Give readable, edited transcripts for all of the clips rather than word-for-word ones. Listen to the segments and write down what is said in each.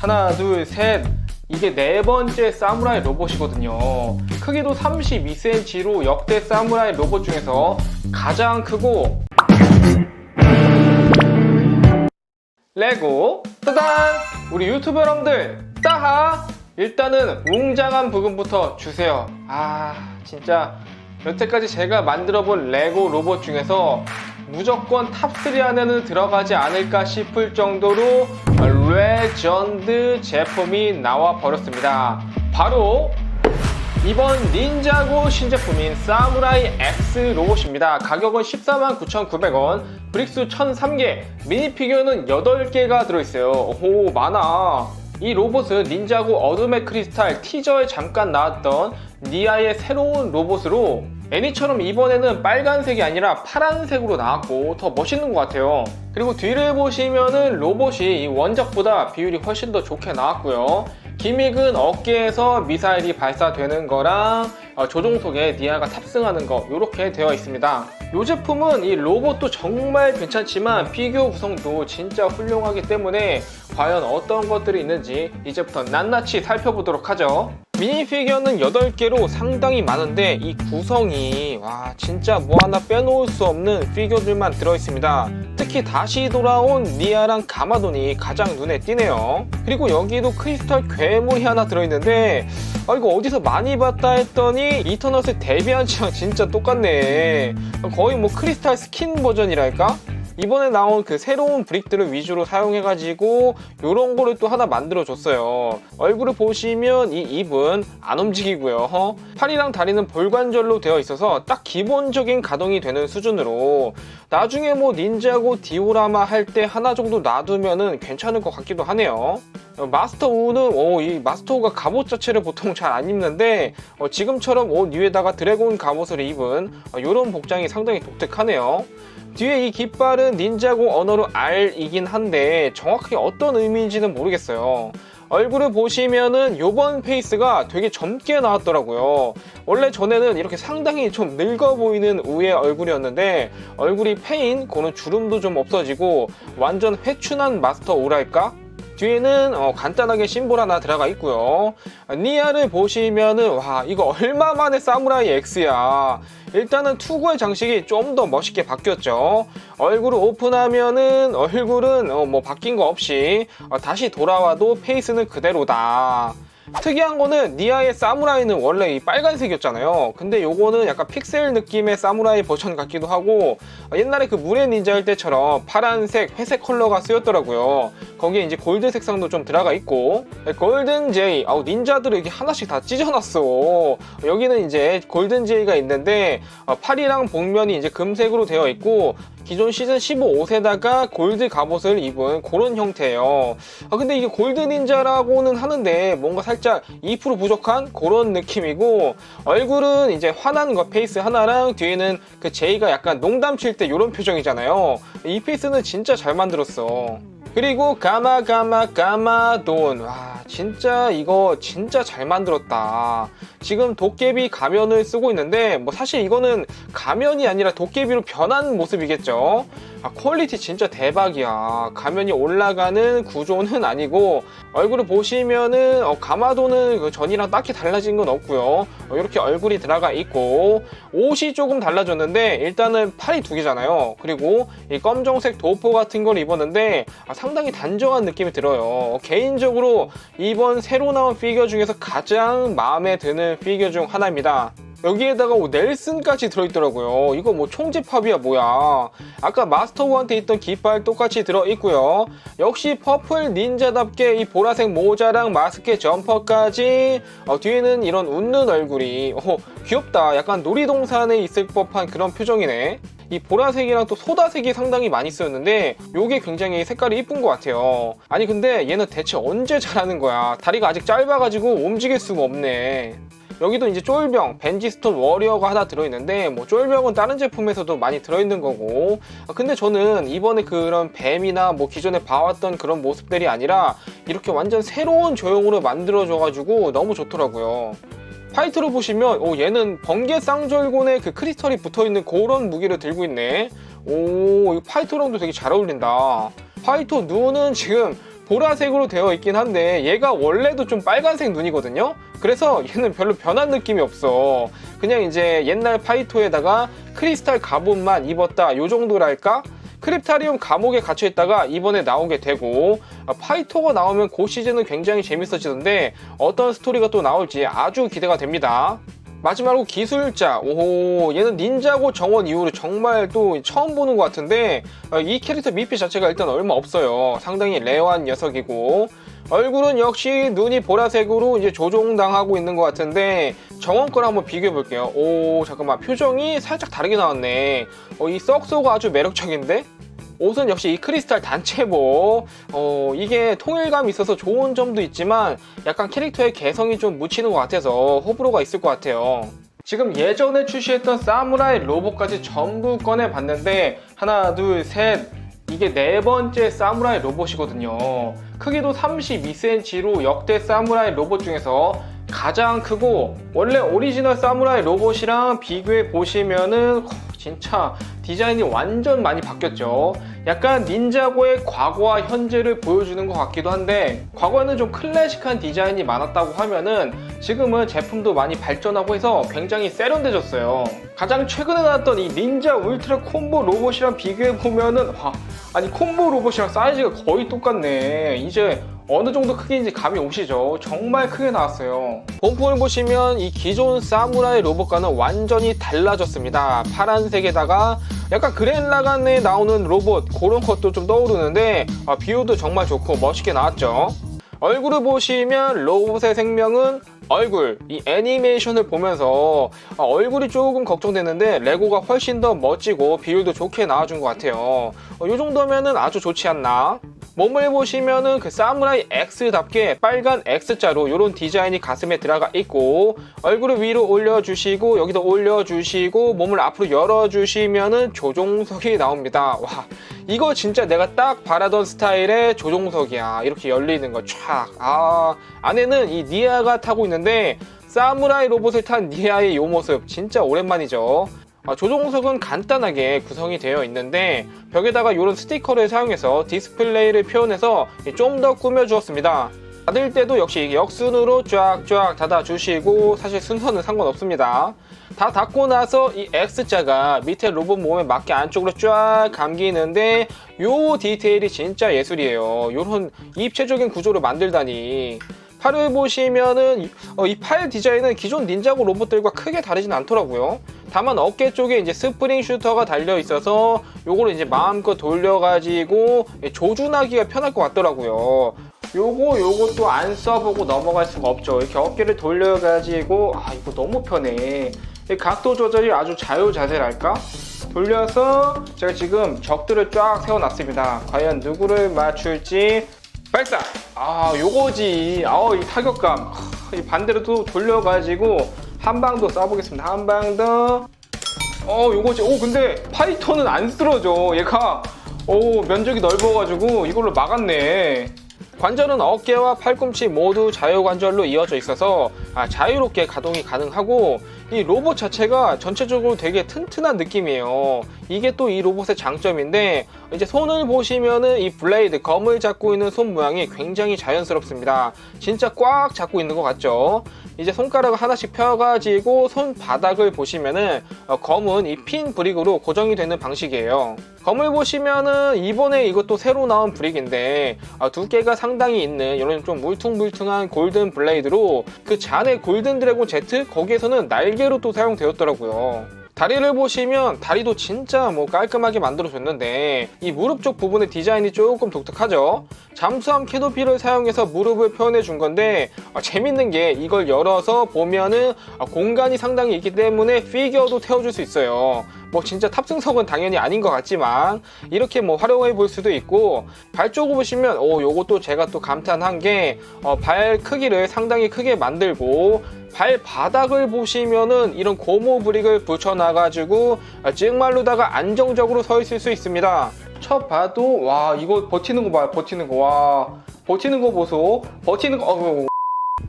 하나, 둘, 셋. 이게 네 번째 사무라이 로봇이거든요. 크기도 32cm로 역대 사무라이 로봇 중에서 가장 크고 레고 짜잔! 우리 유튜버 여러분들 따하! 일단은 웅장한 부금부터 주세요. 진짜 여태까지 제가 만들어본 레고 로봇 중에서 무조건 탑3 안에는 들어가지 않을까 싶을 정도로 레전드 제품이 나와 버렸습니다. 바로 이번 닌자고 신제품인 사무라이 X 로봇입니다. 가격은 149,900원, 브릭스 1003개, 미니피규어는 8개가 들어있어요. 오, 많아. 이 로봇은 닌자고 어둠의 크리스탈 티저에 잠깐 나왔던 니아의 새로운 로봇으로 애니처럼 이번에는 빨간색이 아니라 파란색으로 나왔고 더 멋있는 것 같아요. 그리고 뒤를 보시면은 로봇이 이 원작보다 비율이 훨씬 더 좋게 나왔고요. 기믹은 어깨에서 미사일이 발사되는 거랑 조종석에 니아가 탑승하는 거 이렇게 되어 있습니다. 이 제품은 이 로봇도 정말 괜찮지만 피규어 구성도 진짜 훌륭하기 때문에 과연 어떤 것들이 있는지 이제부터 낱낱이 살펴보도록 하죠. 미니피규어는 8개로 상당히 많은데 이 구성이 진짜 뭐 하나 빼놓을 수 없는 피규어들만 들어있습니다. 특히 다시 돌아온 니아랑 가마돈이 가장 눈에 띄네요. 그리고 여기도 크리스탈 괴물이 하나 들어있는데 이거 어디서 많이 봤다 했더니 이터널스 데비안츠랑 진짜 똑같네. 거의 뭐 크리스탈 스킨 버전이랄까? 이번에 나온 그 새로운 브릭들을 위주로 사용해가지고 요런 거를 또 하나 만들어줬어요. 얼굴을 보시면 이 입은 안 움직이고요. 팔이랑 다리는 볼관절로 되어 있어서 딱 기본적인 가동이 되는 수준으로 나중에 뭐 닌자고 디오라마 할 때 하나 정도 놔두면은 괜찮을 것 같기도 하네요. 마스터 우는 이 마스터 우가 갑옷 자체를 보통 잘 안 입는데 지금처럼 옷 위에다가 드래곤 갑옷을 입은 요런 복장이 상당히 독특하네요. 뒤에 이 깃발은 닌자고 언어로 R이긴 한데 정확하게 어떤 의미인지는 모르겠어요. 얼굴을 보시면은 요번 페이스가 되게 젊게 나왔더라고요. 원래 전에는 이렇게 상당히 좀 늙어 보이는 우의 얼굴이었는데 얼굴이 패인 그런 주름도 좀 없어지고 완전 회춘한 마스터 우랄까? 뒤에는 간단하게 심볼 하나 들어가 있고요. 니아를 보시면은 이거 얼마 만에 사무라이 X야. 일단은 투구의 장식이 좀 더 멋있게 바뀌었죠. 얼굴을 오픈하면은 얼굴은 뭐 바뀐 거 없이 다시 돌아와도 페이스는 그대로다. 특이한 거는 니아의 사무라이는 원래 이 빨간색이었잖아요. 근데 요거는 약간 픽셀 느낌의 사무라이 버전 같기도 하고 옛날에 그 물의 닌자 할 때처럼 파란색, 회색 컬러가 쓰였더라고요. 거기에 이제 골드 색상도 좀 들어가 있고 골든 제이, 닌자들을 이렇게 하나씩 다 찢어놨어. 여기는 이제 골든 제이가 있는데 팔이랑 복면이 이제 금색으로 되어 있고 기존 시즌 15옷에다가 골드 갑옷을 입은 그런 형태예요. 근데 이게 골드 닌자라고는 하는데 뭔가 살짝 2% 부족한 그런 느낌이고 얼굴은 이제 화난 거 페이스 하나랑 뒤에는 그 제이가 약간 농담 칠 때 이런 표정이잖아요. 이 페이스는 진짜 잘 만들었어. 그리고 가마돈. 진짜 이거 진짜 잘 만들었다. 지금 도깨비 가면을 쓰고 있는데 뭐 사실 이거는 가면이 아니라 도깨비로 변한 모습이겠죠. 퀄리티 진짜 대박이야. 가면이 올라가는 구조는 아니고 얼굴을 보시면은 가마도는 그 전이랑 딱히 달라진 건 없고요. 이렇게 얼굴이 들어가 있고 옷이 조금 달라졌는데 일단은 팔이 2개잖아요. 그리고 이 검정색 도포 같은 걸 입었는데 상당히 단정한 느낌이 들어요. 개인적으로 이번 새로 나온 피규어 중에서 가장 마음에 드는 피규어 중 하나입니다. 여기에다가 넬슨까지 들어있더라고요. 이거 뭐 총집합이야 뭐야. 아까 마스터우한테 있던 깃발 똑같이 들어있고요. 역시 퍼플 닌자답게 이 보라색 모자랑 마스크 점퍼까지 뒤에는 이런 웃는 얼굴이 귀엽다. 약간 놀이동산에 있을 법한 그런 표정이네. 이 보라색이랑 또 소다색이 상당히 많이 쓰였는데 요게 굉장히 색깔이 이쁜 것 같아요. 아니 근데 얘는 대체 언제 자라는 거야. 다리가 아직 짧아가지고 움직일 수가 없네. 여기도 이제 쫄병, 벤지스톤 워리어가 하나 들어있는데 뭐 쫄병은 다른 제품에서도 많이 들어있는 거고 근데 저는 이번에 그런 뱀이나 뭐 기존에 봐왔던 그런 모습들이 아니라 이렇게 완전 새로운 조형으로 만들어져가지고 너무 좋더라고요. 파이터로 보시면 얘는 번개 쌍절곤에 그 크리스털이 붙어있는 그런 무기를 들고 있네. 이 파이터랑도 되게 잘 어울린다. 파이터 눈은 지금 보라색으로 되어 있긴 한데 얘가 원래도 좀 빨간색 눈이거든요. 그래서 얘는 별로 변한 느낌이 없어. 그냥 이제 옛날 파이토에다가 크리스탈 갑옷만 입었다 요 정도랄까? 크립타리움 감옥에 갇혀있다가 이번에 나오게 되고, 파이터가 나오면 그 시즌은 굉장히 재밌어지던데 어떤 스토리가 또 나올지 아주 기대가 됩니다. 마지막으로 기술자, 오, 얘는 닌자고 정원 이후로 정말 또 처음 보는 것 같은데 이 캐릭터 미피 자체가 일단 얼마 없어요. 상당히 레어한 녀석이고, 얼굴은 역시 눈이 보라색으로 이제 조종당하고 있는 것 같은데 정원 거랑 한번 비교해 볼게요. 오, 잠깐만, 표정이 살짝 다르게 나왔네. 이 썩소가 아주 매력적인데? 옷은 역시 이 크리스탈 단체복. 이게 통일감이 있어서 좋은 점도 있지만 약간 캐릭터의 개성이 좀 묻히는 것 같아서 호불호가 있을 것 같아요. 지금 예전에 출시했던 사무라이 로봇까지 전부 꺼내봤는데 하나, 둘, 셋, 이게 네 번째 사무라이 로봇이거든요. 크기도 32cm로 역대 사무라이 로봇 중에서 가장 크고, 원래 오리지널 사무라이 로봇이랑 비교해 보시면은 진짜 디자인이 완전 많이 바뀌었죠. 약간 닌자고의 과거와 현재를 보여주는 것 같기도 한데, 과거에는 좀 클래식한 디자인이 많았다고 하면은 지금은 제품도 많이 발전하고 해서 굉장히 세련돼졌어요. 가장 최근에 나왔던 이 닌자 울트라 콤보 로봇이랑 비교해 보면은 아니 콤보 로봇이랑 사이즈가 거의 똑같네. 이제 어느 정도 크기인지 감이 오시죠? 정말 크게 나왔어요. 본품을 보시면 이 기존 사무라이 로봇과는 완전히 달라졌습니다. 파란색에다가 약간 그랜라간에 나오는 로봇, 그런 것도 좀 떠오르는데 비율도 정말 좋고 멋있게 나왔죠. 얼굴을 보시면 로봇의 생명은 얼굴, 이 애니메이션을 보면서 얼굴이 조금 걱정되는데 레고가 훨씬 더 멋지고 비율도 좋게 나와준 것 같아요. 이 정도면은 아주 좋지 않나? 몸을 보시면은 그 사무라이 X답게 빨간 X자로 이런 디자인이 가슴에 들어가 있고, 얼굴을 위로 올려주시고 여기도 올려주시고 몸을 앞으로 열어주시면은 조종석이 나옵니다. 와, 이거 진짜 내가 딱 바라던 스타일의 조종석이야. 이렇게 열리는 거 촥. 안에는 이 니아가 타고 있는데 사무라이 로봇을 탄 니아의 요 모습 진짜 오랜만이죠. 조종석은 간단하게 구성이 되어 있는데 벽에다가 이런 스티커를 사용해서 디스플레이를 표현해서 좀 더 꾸며주었습니다. 닫을 때도 역시 역순으로 쫙쫙 닫아주시고 사실 순서는 상관없습니다. 다 닫고 나서 이 X자가 밑에 로봇 몸에 맞게 안쪽으로 쫙 감기는데 요 디테일이 진짜 예술이에요. 요런 입체적인 구조를 만들다니. 팔을 보시면은 이 팔 디자인은 기존 닌자고 로봇들과 크게 다르진 않더라고요. 다만 어깨 쪽에 이제 스프링 슈터가 달려 있어서 요거를 이제 마음껏 돌려가지고 조준하기가 편할 것 같더라고요. 요것도 안 써보고 넘어갈 수가 없죠. 이렇게 어깨를 돌려가지고 이거 너무 편해. 각도 조절이 아주 자유자재랄까? 돌려서 제가 지금 적들을 쫙 세워놨습니다. 과연 누구를 맞출지. 발사! 요거지. 이 타격감. 이 반대로 또 돌려가지고 한 방 더 쏴보겠습니다. 한 방 더. 요거지. 근데 파이터는 안 쓰러져. 얘가 면적이 넓어가지고 이걸로 막았네. 관절은 어깨와 팔꿈치 모두 자유관절로 이어져 있어서 자유롭게 가동이 가능하고, 이 로봇 자체가 전체적으로 되게 튼튼한 느낌이에요. 이게 또 이 로봇의 장점인데, 이제 손을 보시면은 이 블레이드, 검을 잡고 있는 손 모양이 굉장히 자연스럽습니다. 진짜 꽉 잡고 있는 것 같죠? 이제 손가락을 하나씩 펴가지고 손바닥을 보시면은 검은 이 핀 브릭으로 고정이 되는 방식이에요. 검을 보시면은 이번에 이것도 새로 나온 브릭인데 두께가 상당히 있는 이런 좀 물퉁물퉁한 골든 블레이드로, 그 잔의 골든 드래곤 Z 거기에서는 날개로 또 사용되었더라고요. 다리를 보시면 다리도 진짜 깔끔하게 만들어줬는데 이 무릎 쪽 부분의 디자인이 조금 독특하죠. 잠수함 캐노피를 사용해서 무릎을 표현해 준 건데 재밌는 게 이걸 열어서 보면은 공간이 상당히 있기 때문에 피규어도 태워줄 수 있어요. 진짜 탑승석은 당연히 아닌 것 같지만 이렇게 활용해 볼 수도 있고, 발 쪽을 보시면 요것도 제가 또 감탄한 게 발 크기를 상당히 크게 만들고, 발바닥을 보시면은 이런 고무 브릭을 붙여놔가지고 찍말로다가 안정적으로 서 있을 수 있습니다. 첫 봐도 이거 버티는 거 봐요. 버티는 거. 버티는 거 보소. 버티는 거.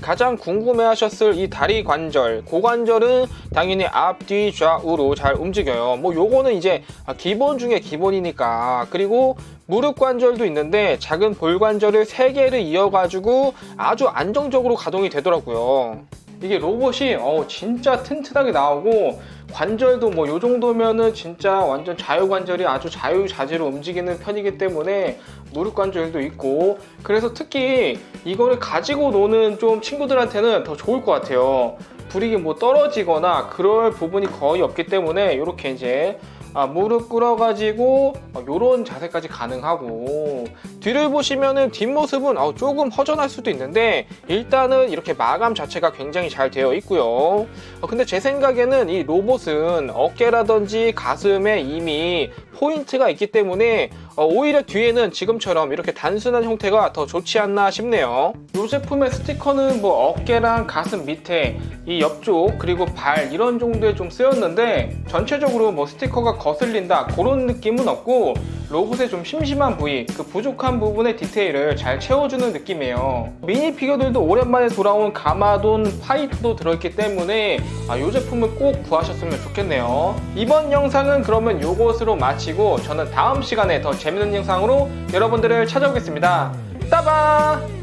가장 궁금해하셨을 이 다리 관절, 고관절은 당연히 앞, 뒤, 좌우로 잘 움직여요. 뭐 요거는 이제 기본 중에 기본이니까. 그리고 무릎 관절도 있는데 작은 볼 관절을 3개를 이어가지고 아주 안정적으로 가동이 되더라고요. 이게 로봇이 진짜 튼튼하게 나오고 관절도 뭐 요 정도면은 진짜 완전 좌유관절이 아주 자유자재로 움직이는 편이기 때문에 무릎 관절도 있고, 그래서 특히 이거를 가지고 노는 좀 친구들한테는 더 좋을 것 같아요. 불이 뭐 떨어지거나 그럴 부분이 거의 없기 때문에 이렇게 이제 무릎 꿇어가지고 이런 자세까지 가능하고, 뒤를 보시면은 뒷모습은 조금 허전할 수도 있는데 일단은 이렇게 마감 자체가 굉장히 잘 되어 있고요. 근데 제 생각에는 이 로봇은 어깨라든지 가슴에 이미 포인트가 있기 때문에 오히려 뒤에는 지금처럼 이렇게 단순한 형태가 더 좋지 않나 싶네요. 이 제품의 스티커는 뭐 어깨랑 가슴 밑에 이 옆쪽 그리고 발 이런 정도에 좀 쓰였는데 전체적으로 뭐 스티커가 거슬린다 그런 느낌은 없고, 로봇의 좀 심심한 부위, 그 부족한 부분의 디테일을 잘 채워주는 느낌이에요. 미니 피규어들도 오랜만에 돌아온 가마돈 파이터도 들어있기 때문에 이 제품을 꼭 구하셨으면 좋겠네요. 이번 영상은 그러면 요것으로 마치고 저는 다음 시간에 더 재밌는 영상으로 여러분들을 찾아오겠습니다. 따바!